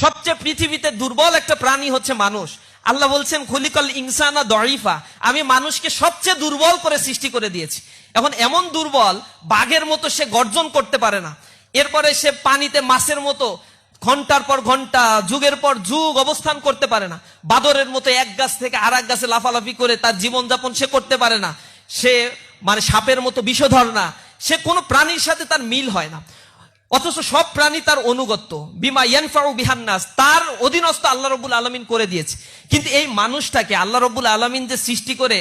সবচেয়ে পৃথিবীতে দুর্বল একটা প্রাণী হচ্ছে মানুষ। আল্লাহ বলছেন খুলিকাল ইনসানা দঈফা, আমি মানুষকে সবচেয়ে দুর্বল করে সৃষ্টি করে দিয়েছি। এখন এমন দুর্বল, বাঘের মতো সে গর্জন করতে পারে না, এরপরে সে পানিতে মাছের মতো ঘন্টার পর ঘন্টা যুগের পর যুগ অবস্থান করতে পারে না, বাদরের মতো এক গাছ থেকে আর এক গাছে লাফালাফি করে তার জীবনযাপন সে করতে পারে না, সে সাপের মতো বিষধর না, সে কোনো প্রাণীর সাথে তার মিল হয় না। অথচ সব প্রাণী তার অনুগত্য, বিমা ইয়ানফাউ বিহান নাস, তার অধীনস্থ আল্লাহ রাব্বুল আলামিন করে দিয়েছে। কিন্তু এই মানুষটাকে আল্লাহ রাব্বুল আলামিন যে সৃষ্টি করে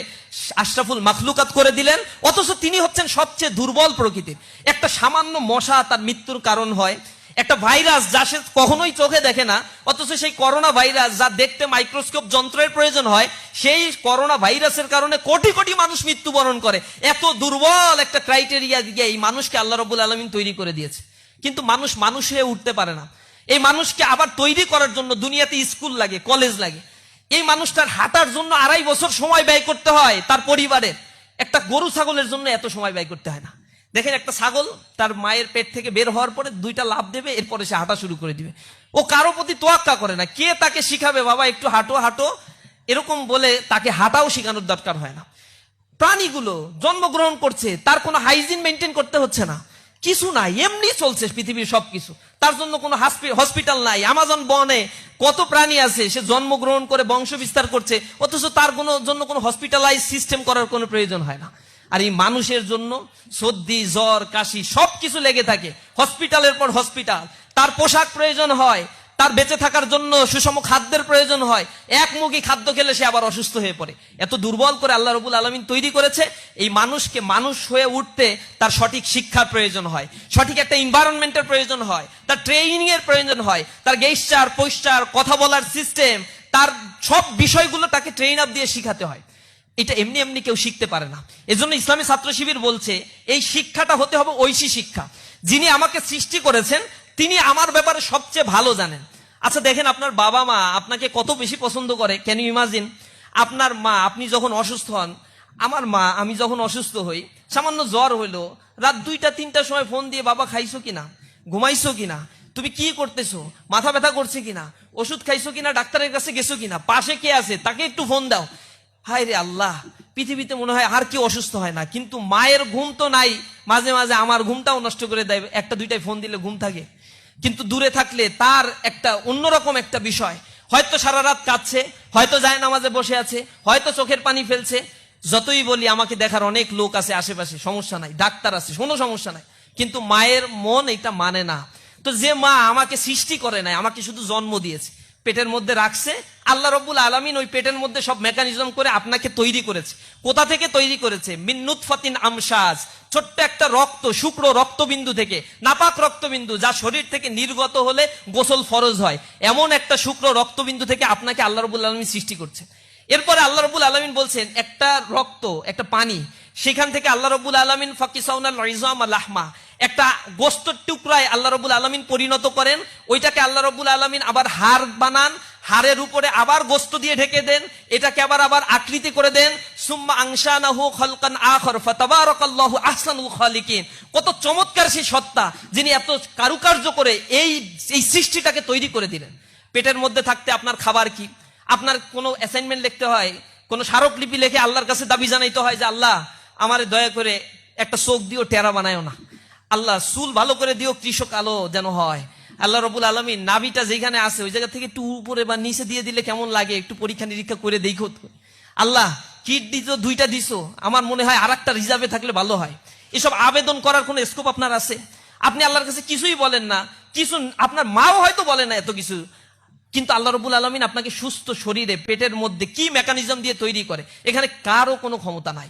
আশরাফুল মাখলুকাত করে দিলেন, অথচ তিনি হচ্ছেন সবচেয়ে দুর্বল প্রকৃতির। একটা সামান্য মশা তার মৃত্যুর কারণ হয়, একটা ভাইরাস যা সে কখনোই চোখে দেখে না, অথচ সেই করোনা ভাইরাস যা দেখতে মাইক্রোস্কোপ যন্ত্রের প্রয়োজন হয়, সেই করোনা ভাইরাসের কারণে কোটি কোটি মানুষ মৃত্যুবরণ করে। এত দুর্বল একটা ক্রাইটেরিয়া দিয়ে এই মানুষকে আল্লাহ রাব্বুল আলামিন তৈরি করে দিয়েছে। কিন্তু মানুষ হয়ে উঠতে পারে না। এই মানুষকে আবার তৈরি করার জন্য দুনিয়াতে স্কুল লাগে, কলেজ লাগে। এই মানুষটার হাঁটার জন্য 2.5 বছর সময় ব্যয় করতে হয় তার পরিবারের। একটা গরু ছাগলের জন্য এত সময় ব্যয় করতে হয় না। দেখেন, একটা ছাগল তার মায়ের পেট থেকে বের হওয়ার পরে 2টা লাফ দেবে, এরপরে সে হাঁটা শুরু করে দিবে। ও কারো প্রতি তোয়াক্কা করে না। কে তাকে শিখাবে, বাবা একটু হাঁটো হাঁটো, এরকম বলে তাকে হাঁটাও শেখানোর দরকার হয় না। প্রাণীগুলো জন্মগ্রহণ করছে, তার কোনো হাইজিন মেনটেন করতে হচ্ছে না, কিছু নাই, এমনি চলছে পৃথিবীর সবকিছু। তার জন্য কোনো হসপিটাল নাই। আমাজন বনে কত প্রাণী আছে, সে জন্মগ্রহণ করে বংশ বিস্তার করছে, অথচ তার জন্য কোনো হসপিটালাইজ সিস্টেম করার কোনো প্রয়োজন হয় না। আর এই মানুষের জন্য সর্দি, জ্বর, কাশি সবকিছু লেগে থাকে, হসপিটালের পর হসপিটাল। তার পোশাক প্রয়োজন হয়, তার বেঁচে থাকার জন্য সুষম খাদ্যের প্রয়োজন হয়। একমুখী খাদ্য খেলে সে আবার অসুস্থ হয়ে পড়ে। এত দুর্বল করে আল্লাহ রাব্বুল আলামিন তৈরি করেছে। এই মানুষকে মানুষ হয়ে উঠতে তার সঠিক শিক্ষার প্রয়োজন হয়, সঠিক একটা এনভায়রনমেন্টের প্রয়োজন হয়, তার ট্রেনিং এর প্রয়োজন হয়, তার গেস্টার পোস্টার, কথা বলার সিস্টেম, তার সব বিষয়গুলো তাকে ট্রেন আপ দিয়ে শিখাতে হয়। এটা এমনি এমনি কেউ শিখতে পারে না। এজন্য ইসলামী ছাত্র শিবির বলছে এই শিক্ষাটা হতে হবে ঐশী শিক্ষা। যিনি আমাকে সৃষ্টি করেছেন তিনি আমার ব্যাপারে সবচেয়ে ভালো জানেন। আচ্ছা দেখেন, আপনার বাবা মা আপনাকে কত বেশি পছন্দ করে। Can you imagine? আপনার মা, আপনি যখন অসুস্থ হন, আমার মা আমি যখন অসুস্থ হই, সামান্য জ্বর হইলো, রাত 2টা 3টার সময় ফোন দিয়ে, বাবা খাইছো কিনা, ঘুমাইছো কিনা, তুমি কি করতেছো, মাথা ব্যথা করছে কিনা, ওষুধ খাইছো কিনা, ডাক্তারের কাছে গেছো কিনা, পাশে কে আছে তাকে একটু ফোন দাও। হায় রে আল্লাহ, পৃথিবীতে মনে হয় আর কেউ অসুস্থ হয় না। কিন্তু মায়ের ঘুম তো নাই, মাঝে মাঝে আমার ঘুমটাও নষ্ট করে দেয়, 1টা 2টায় ফোন দিলে ঘুম থাকে। কিন্তু দূরে থাকলে তার একটা অন্যরকম একটা বিষয়, হয়তো সারা রাত কাঁদছে, হয়তো যায় নামাজে বসে আছে, হয়তো চোখের পানি ফেলছে। যতই বলি আমাকে দেখার অনেক লোক আছে আশেপাশে, সমস্যা নাই, ডাক্তার আছে, কোনো সমস্যা নাই, কিন্তু মায়ের মন এটা মানে না। তো যে মা আমাকে সৃষ্টি করে নাই, আমাকে শুধু জন্ম দিয়েছে, পেটের মধ্যে রাখছে, আল্লাহ রাব্বুল আলামিন ওই পেটের মধ্যে সব মেকানিজম করে আপনাকে তৈরি করেছে। কোথা থেকে তৈরি করেছে? মিন নুতফাতিন আমশাজ, ছোট্ট একটা রক্ত, শুক্র রক্তবিন্দু থেকে, নাপাক রক্তবিন্দু, যা শরীর থেকে নির্গত হলে গোসল ফরজ হয়, এমন একটা শুক্র রক্তবিন্দু থেকে আপনাকে আল্লাহ রাব্বুল আলামিন সৃষ্টি করছে। এরপরে আল্লাহ রাব্বুল আলামিন বলছেন একটা রক্ত, একটা পানি, সেখান থেকে আল্লাহ রাব্বুল আলামিন ফাকিসাউনাল ইযামা লাহমা, একটা গোস্তের টুকরায় আল্লাহ রাব্বুল আলামিন পরিণত করেন। ওইটাকে আল্লাহ রাব্বুল আলামিন আবার হাড় বানান, হাড়ের উপরে আবার গোস্ত দিয়ে ঢেকে দেন, এটাকে আবার আকৃতি করে দেন। সুম্মা আনশানাহু খালকান আখর ফাতাবারাকাল্লাহু আহসানুল খালিকিন। কত চমৎকার সেই সত্তা, যিনি এত কারুকার্য করে এই সৃষ্টিটাকে তৈরি করে দিলেন। পেটের মধ্যে থাকতে আপনার খাবার কি? আপনার কোনো অ্যাসাইনমেন্ট লিখতে হয়, কোনো স্মারকলিপি লিখে আল্লাহর কাছে দাবি জানাইতে হয় যে আল্লাহ আমারে দয়া করে একটা চোখ দিও, টেরা বানায়ও না, আল্লাহ চুল ভালো করে দিও, কৃষক আলো যেন হয়। আল্লাহ রাব্বুল আলামিন নাভিটা যেখানে আছে ওই জায়গা থেকে একটু উপরে বা নিচে দিয়ে দিলে কেমন লাগে, একটু পরীক্ষা নিরীক্ষা করে দেখো তো। আল্লাহ কিডনি তো 2টা দিছো, আমার মনে হয় আরেকটা রিজার্ভে থাকলে ভালো হয়। এসব আবেদন করার কোনো স্কোপ আপনার আছে? আপনি আল্লাহর কাছে কিছুই বলেন না, কিছু আপনার মাও হয়তো বলে না এত কিছু, কিন্তু আল্লাহ রাব্বুল আলামিন আপনাকে সুস্থ শরীরে পেটের মধ্যে কি মেকানিজম দিয়ে তৈরি করে, এখানে কারো কোনো ক্ষমতা নাই।